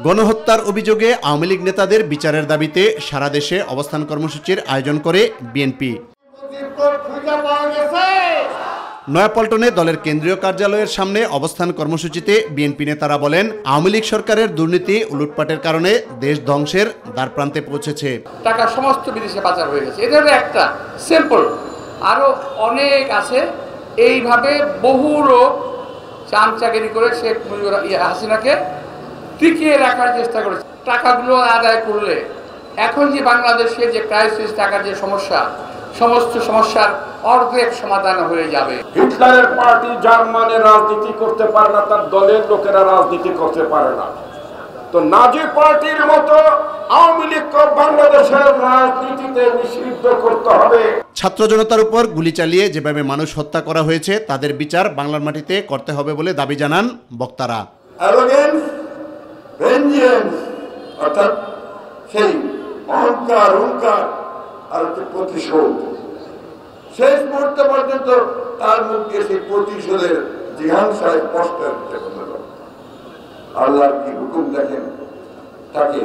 গণহত্যার অভিযোগে আওয়ামী লীগ নেতাদের বিচারের দাবিতে সারা দেশে অবস্থান কর্মসূচির আয়োজন করে বিএনপি। নয়াপল্টনে দলের কেন্দ্রীয় কার্যালয়ের সামনে অবস্থান কর্মসূচিতে বিএনপি নেতারা বলেন, আওয়ামী লীগ সরকারের দুর্নীতি ও লুটপাটের কারণে দেশ ধ্বংসের দ্বারপ্রান্তে পৌঁছেছে। টাকা সমস্ত বিদেশে পাচার হয়ে গেছে। এটা হলো একটা সিম্পল, আরো অনেক আছে। এইভাবে বহু লোক চামচাগিরি করে শেখ হাসিনাকে টিকিয়ে রাখার চেষ্টা করেছে। টাকাগুলো আদায় করলে এখন যে বাংলাদেশের যে ক্রাইসিস, টাকার যে সমস্যা, সমস্ত সমস্যার অর্ধেক সমাধান হয়ে যাবে। হিটলারের পার্টি জার্মানের রাজনীতি করতে পারে না, তার দলের লোকেরা রাজনীতি করতে পারে না। তো নাজি পার্টির মতো আওয়ামী লীগকে বাংলাদেশের রাজনীতিতে নিষিদ্ধ করতে হবে। ছাত্র জনতার উপর গুলি চালিয়ে যেভাবে মানুষ হত্যা করা হয়েছে তাদের বিচার বাংলার মাটিতে করতে হবে বলে দাবি জানান বক্তারা। অ্যারোগেন্স, ভেঞ্জেন্স, অর্থাৎ সেই অহংকার, আর প্রতিশোধ, শেষ মুহূর্ত পর্যন্ত তার মুখে সেই প্রতিশোধের জিজ্ঞাসায় স্পষ্ট। আল্লাহর কি হুকুম দেখেন, তাকে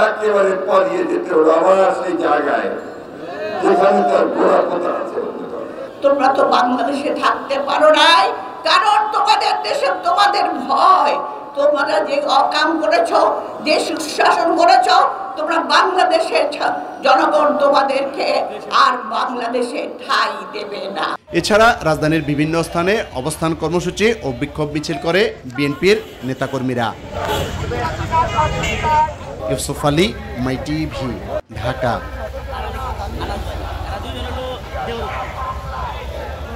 একেবারে পালিয়ে যেতে হলো আবার সেই জায়গায় যেখানে তার ঘোড়া পোতা আছে। তোমরা তো বাংলাদেশে থাকতে পারো নাই, কারণ তোমাদের দেশে তোমাদের ভয়। তোমরা যে অকাম করেছো, যে সুশাসন করেছো, তোমরা বাংলাদেশের জনগণ তোমাদেরকে আর বাংলাদেশে ঠাঁই দেবে না। এছাড়া রাজধানীর বিভিন্ন স্থানে অবস্থান কর্মসূচি ও বিক্ষোভ মিছিল করে বিএনপির নেতাকর্মীরা। ইউসুফ আলী, মাই টিভি, ঢাকা।